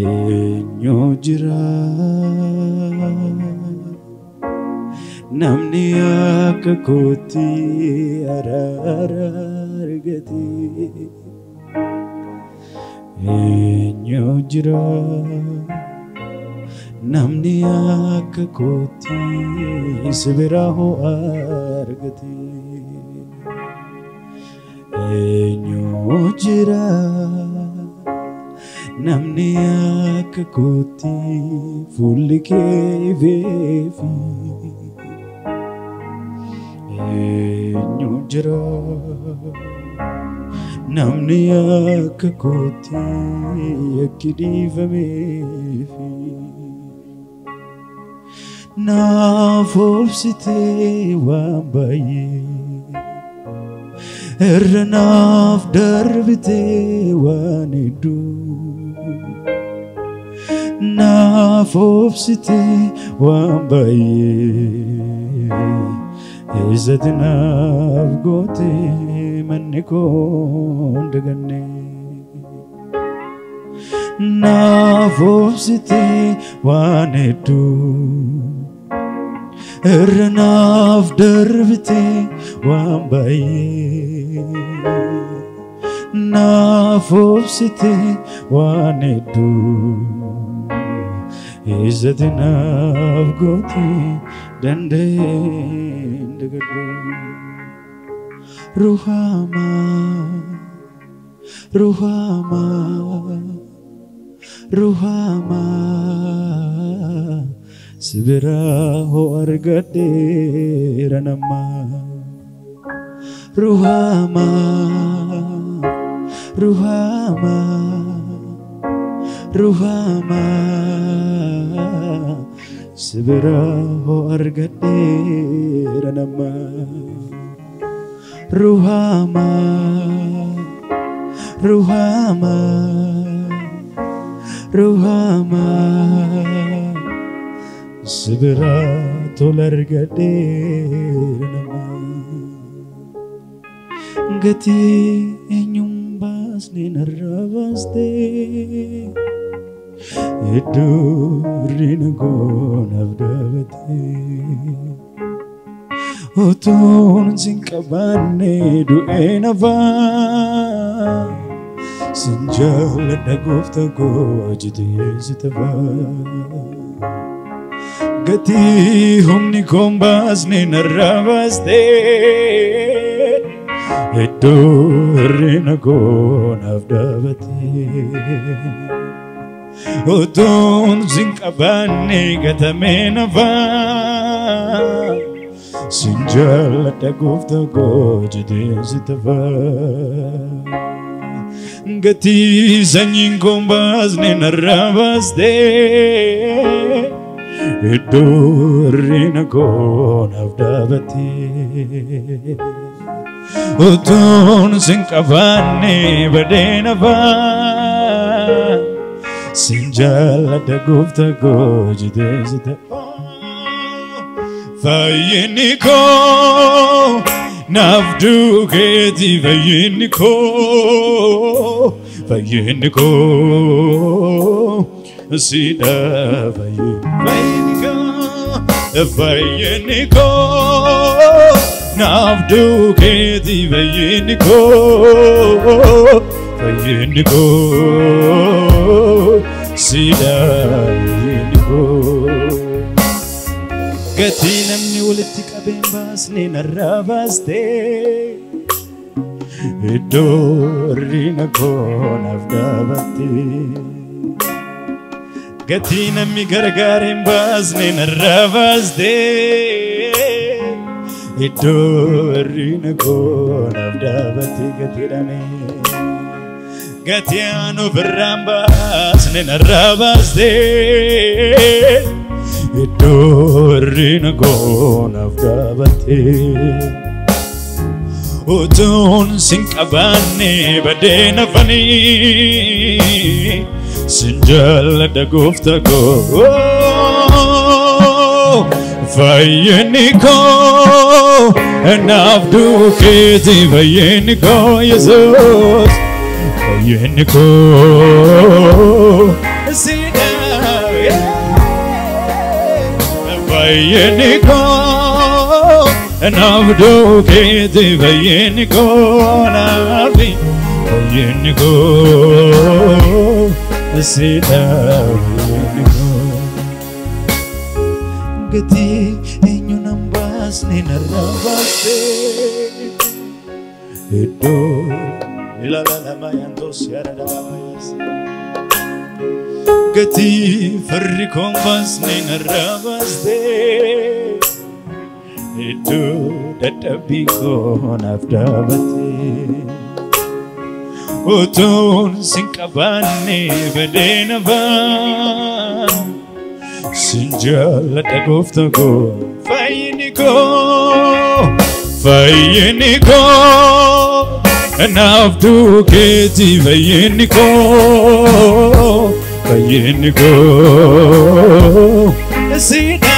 eenyu jira namni akka kootti araara argate eenyu jira namni akka kootti sibira hoo argate eenyu jira namni akka kootti fuulli kee beefi eenyu jira namni akka kootti yakki dhiifameefi naaf obsitee waan baay'ee irra naaf darbitee waan hedduu naaf obsitee waan baay'ee eessatti naaf gootee manni koo hin daganne naaf obsitee waan hedduu irra naaf darbitee waan baay'ee naaf obsitee waan hedduu eessatti naaf gootee dandeen dagadhu ruhama ruhama ruhama sibira ho argate ranama ruhama ruhama ruhama sibira ho argate ranama ruhama ruhama ruhama sibira tolargate nama gati enyumbas ni naravaste edurina gonavdavate otun sinkabane duenava sinjala dagofta go ajite sitava gati humni kombas ni naravaste edurina gonavdavate otun sinkabane gatamenava sinjala dagofta go ajite sitava gati zanyin kombas ni naravaste edurina gonavdavate otun sinkabane badenava sinjala dagofta go ajite sitava Vayeniko nafdu keti vayeniko vayeniko sida vayeniko vayeniko nafdu keti vayeniko vayeniko sida vayeniko gati namni walitti qabeen baasne narraabaste edurina gonavdavate gati namni gargaareen baasne narraabaste edurina gonavdavate gati dhame gati anu birraan baasne narraabaste edurina gonavdavate otun sinkabane badenavani sinjala dagofta go vayeniko nafdu keti vayeniko Jesus vayeniko sina Vayeniko Navdo kete vayeniko navi Vayeniko sina vayeniko Gati inyo nambas ni narabaste Edo ila la mayando siara da mayas Gati farri kombas ni narabaste Edo databiko naftabate Oton sinkabane bedenava Sinjala tagoftago Fayiniko Fayiniko Naftu keti Fayiniko Fayiniko Sina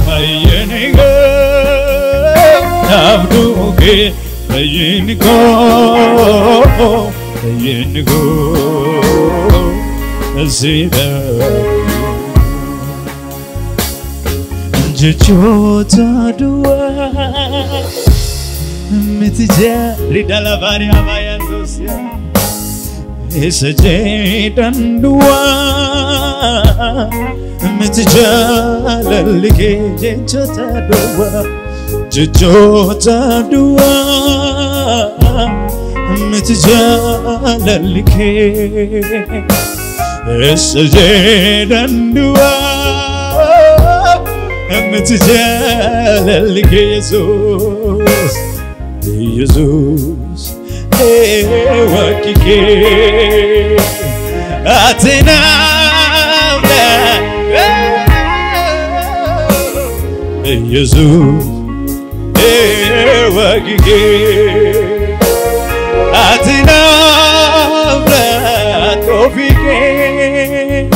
Fayiniko Naftu keti Fayiniko Fayiniko Zida Jechota dua Mitijari dala vari amayandosia Esa jetan dua Mitijala like jechota dua Jechota dua Mitijala like Esajedan dua Emetijala Jesus Jesus wakike Atina Jesus wakike Atina Tofike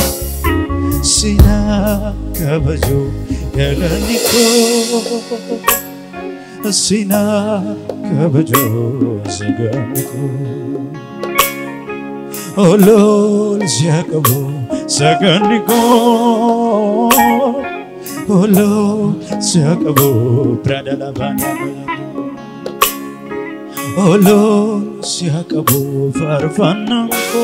Sina kabajo yalaniko Sina kabajo saganiko Olol siakabo saganiko Olol siakabo prada lavanya Olol siakabo farfanako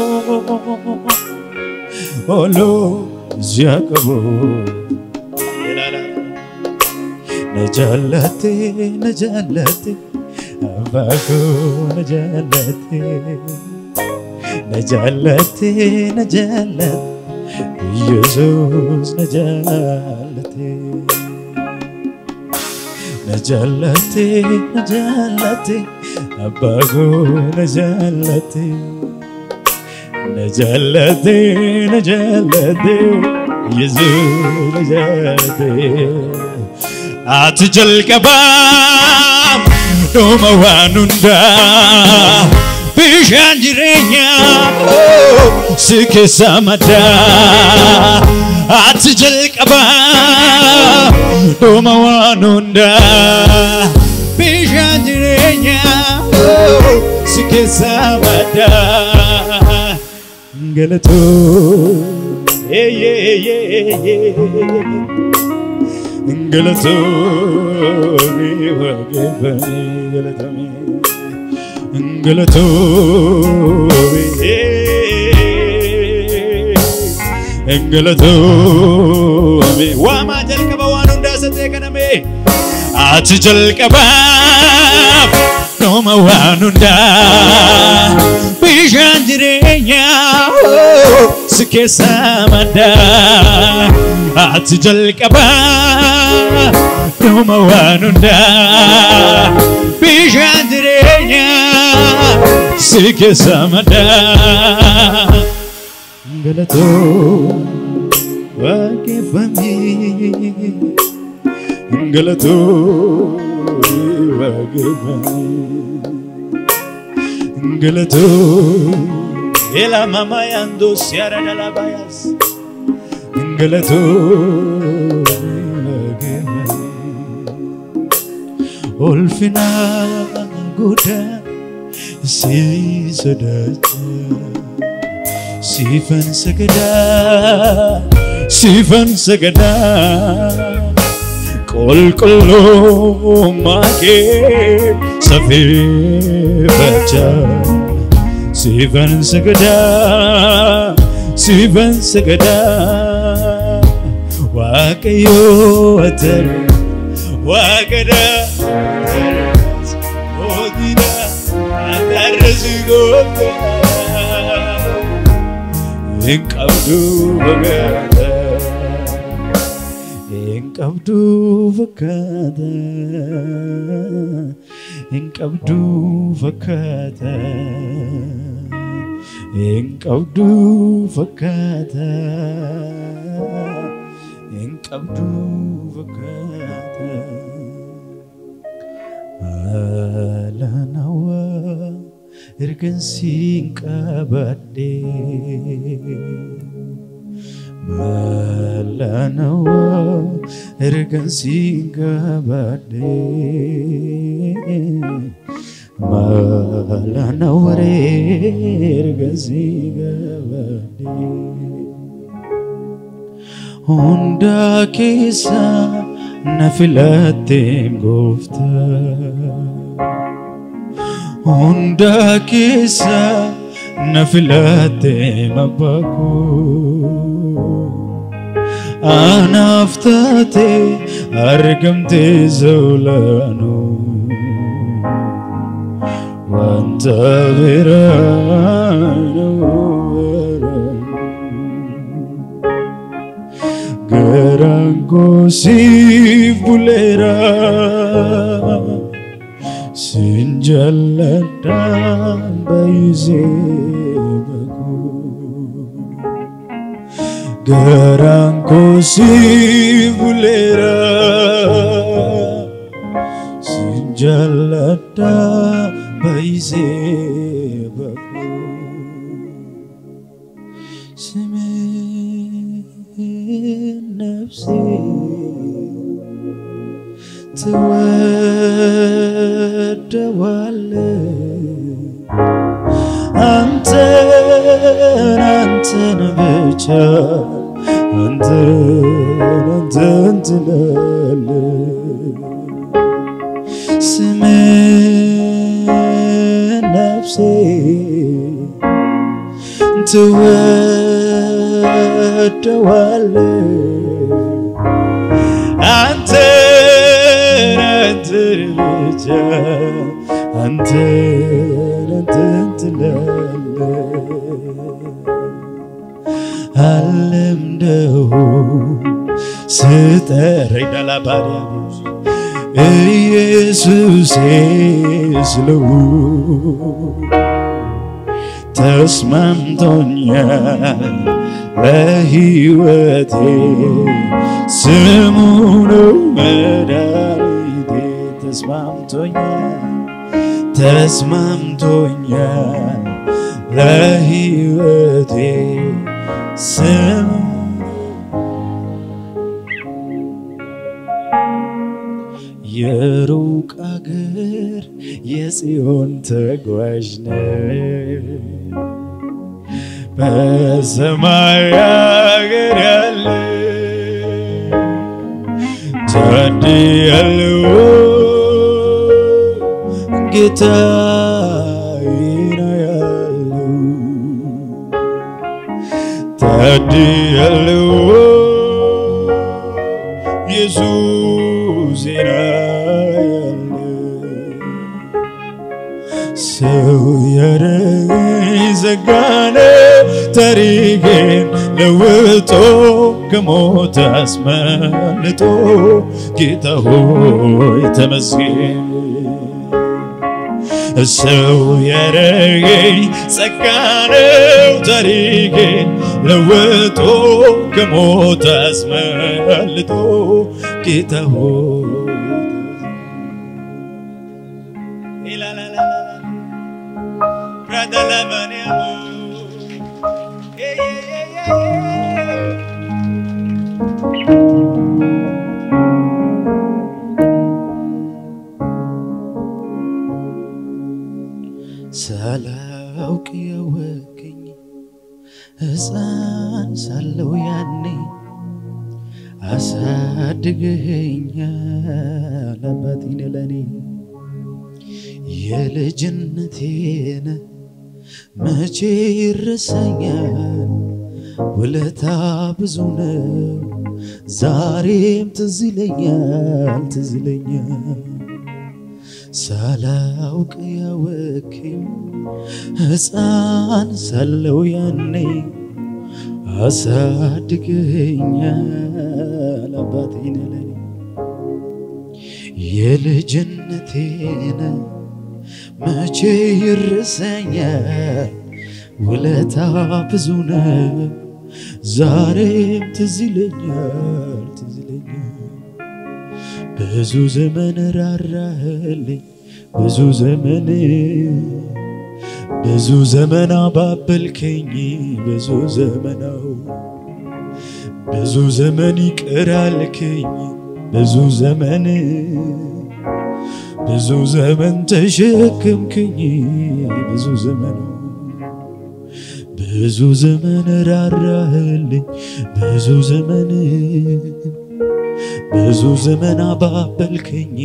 Olol siakabo Najalate najalate abago najalate Najalate najalate Jesus najalate Najalate najalate abago najalate Najalate najalate Jesus najalate Atijal kabam Doma wanunda Bishan jirenya Sike samada Atijal kabam Doma wanunda Bishan jirenya Sike samada Galato Galato Galato Galato Wama jalkaba wanunda satekaname Ati jalkaba Noma wanunda Bishan jirenya Sike samada Ati jalkaba Noma wanunda Bishan jirenya Sike samada Galato wakifami Galato wakifami Galato ela mama yando siara de la bayas Galato wakifami Olfina guda si sadacha سيفن سجدا قل ماكي سفيفة سيفن سجدا واكيو وتر واكدا ودينا أترزقو إنك أبدو فكاتا ala nawa irgensin kabade ala nawa irgensin kabade ala nawa irgensin kabade honda kisa نفلاتين قفتا honda kisa نفلاتين مباكو أنا أفتاتي أرقمتي زولانو وانت برانو Garango si bulera sinjalada baizebaku Garango si bulera sinjalada baizebaku نفسي تودوالي أنت نبيشا أنت لالي سمي نفسي تودوالي أنت لالي ألمده ستري دالا باريا ኢየሱስ ስለው ተስማምቶኛል ለሕይወቴ ስሙ ነው መድኃኒቴ ተስማምቶኛል ለሕይወቴ ስሙ የሩቅ አገር የጽዮን ተጓዥ ነኝ በሰማይ አገር ያለ ታድያለሁ ጌታዬን አያለሁ ታድያለሁ ኢየሱስ ሰው ያረገኝ ዘጋነ ታሪኬን ለውጦ ከሞት አስመልጦ ጌታ ሆይ ተመስገን ሰው ያረገኝ ዘጋነ ታሪኬን ለውጦ ከሞት አስመልጦ ጌታ ሆይ ሳላውቅ ያወቅኝ ሕፃን ሳለሁ ያኔ አሳድገኸኛል አባቴን ለኔ የልጅነቴን መቼ ይረሳኛል ውለታ ብዙ ነው ዛሬም ትዝ ይለኛል ሳላውቅ ያወከኝ ሕፃን ሳለሁ ያኔ አሳድገኸኛል አባቴን ለኔ የልጅነቴን መቼ ይረሳኛል ውለታ ብዙ ነው ዛሬም ትዝ ይለኛል ብዙ ዘመን ራራህልኝ ብዙ ዘመን አባበልከኝ ብዙ ዘመን ይቅር አልከኝ ብዙ ዘመን ተሸከምከኝ ብዙ ዘመን ራራህልኝ ብዙ ዘመን አባበልከኝ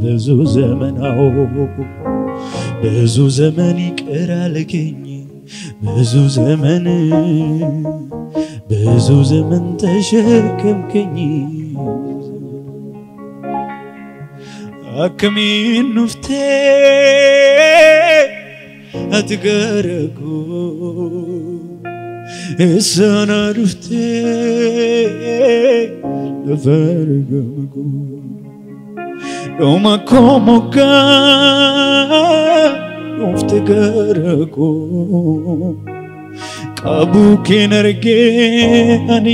ብዙ ዘመን ይቅር አልከኝ ብዙ ዘመን ተሸከምከኝ አከሚን ኑፍቴ አትገረጉ እሳና ኑፍቴ ለፈርገምጉ ዶማ ኮሞጋ ኑፍቴ ገረጉ ቀቡ ኬነርጌ አኒ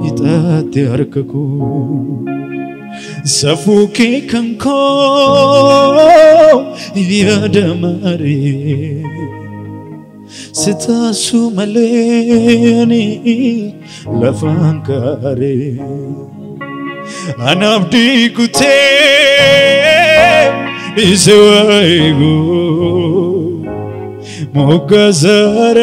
ይጣት ያርከኩ ሰፉኬ ከንኮ ያደማሪ ስታሱ መለኒ ለፋንካሬ አናብዲ ጉቴ ይዘዋይጉ ሞጋዛራኒ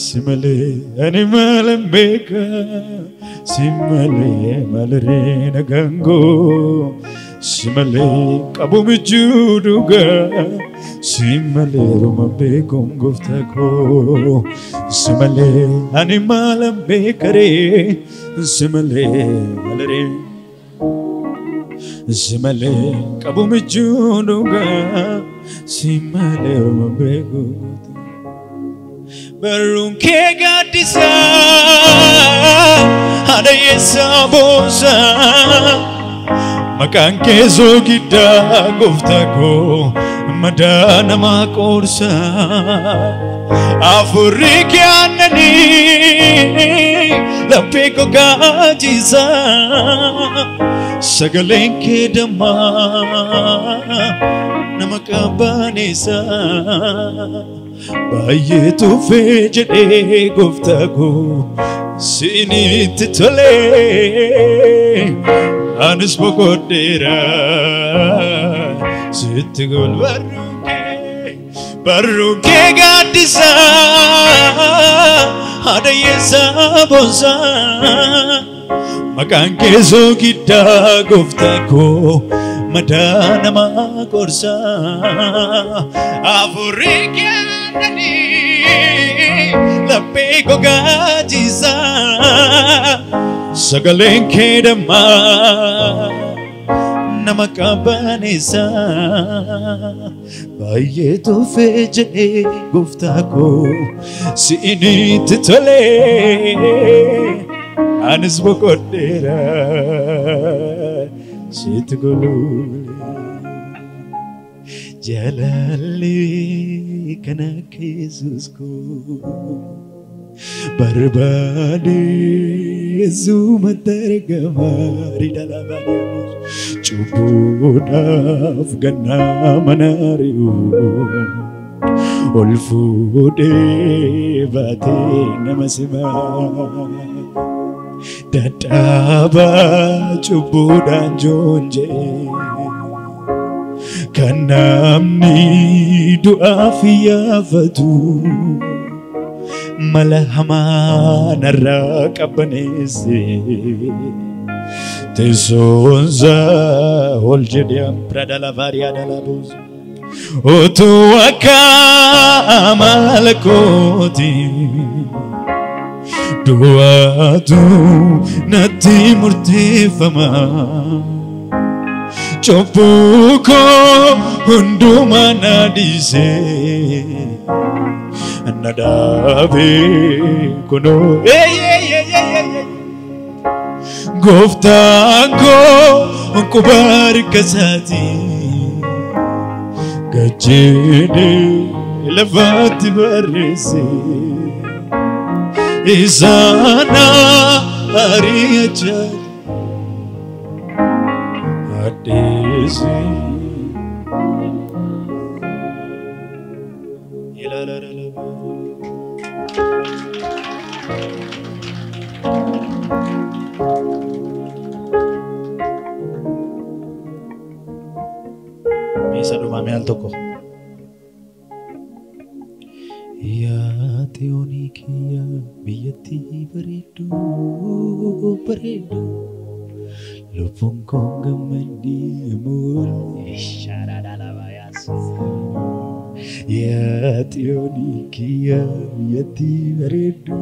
simale ani malambeka simale malerena gango simale kabumijuduga simale romambe gongoftako simale ani malambekare simale malere simale kabumijuduga simale romambe gongoftako Barunke gadisa ada yesa bosa makanke zogida goftako madana makorsa afurike anani lapeko gajisa sagalenke dama namakabanesa bayetu fejede goftako sinit tole anis bokodera sitgol baruke gadisa ada yesa bosa makanke zogida goftako madana makorsa afurike anani lapeko gajisa sagalenke dama namakabanesa bayetu fejede goftako sinit tole anis bokodera sitgolule jalali kanak Jesusku barbadi zuma tergamari dalamnya cubudaf gana manariu olfude batin masima dadaba cubudan jonje kanamni du'a fiyafatu malahama narra qabanese tesonza oljediam pradala varia dalabuz otu akamalakoti duatu nati murtifama chopuko unduma nadise nadabe kono goftango kubar kasati gajene lafat barse isana ariya adesi Misa dumame al toko ya teonikia biyati beredu lupung kongamandi amul isyara dalabayas ya teonikia biyati beredu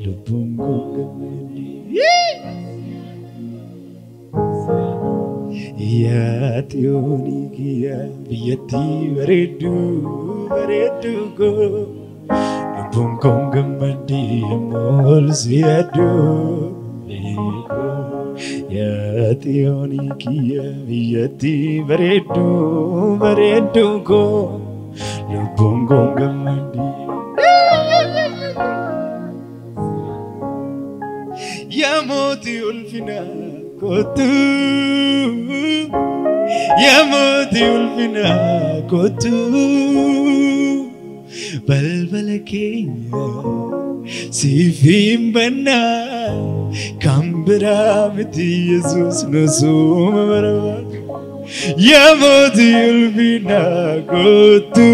lupung kongamandi ya teonikia biyati beredu go lupung kongamandi amul siadu ya teonikia biyati beredu go lupung kongamandi ya moti ulfina kotu ya moti ulfina kotu balbal kenya sifimbana kambra miti Jesus nusum marwa ya moti ulfina kotu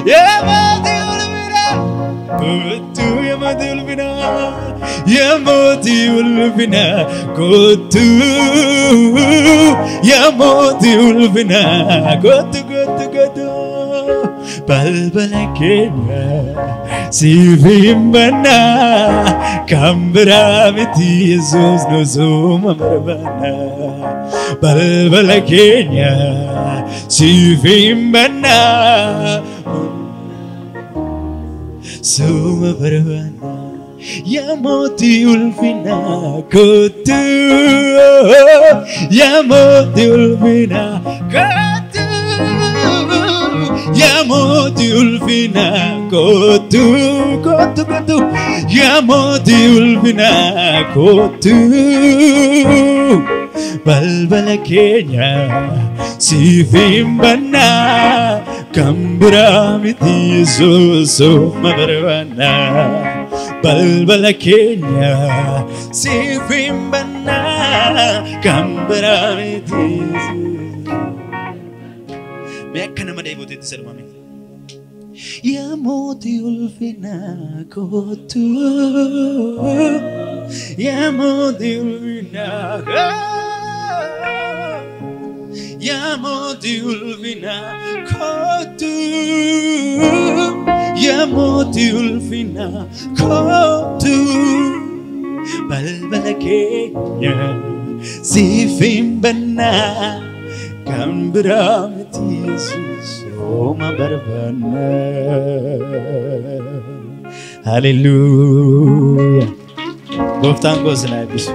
ya moti ulfina kotu ya moti ulfina ya moti ulfina kotu ya moti ulfina kotu balbala kenya sifimbana kambra miti Jesus nusuma marabana balbala kenya sifimbana suma marabana ya moti ulfina kotu ya moti ulfina kotu ya moti ulfina kotu ya moti ulfina kotu balbala kenya sifimbana kambra miti Jesus mabarwana balbala kenya sifimbana kambra miti mekana madai bote tisar mami ya moti ulfina kotu ya moti ulfina ya moti ulfina kotu ya moti ulfina kotu balbala kenya sifimbana kambra miti Jesus oma barbana hallelujah goftan gosna bisu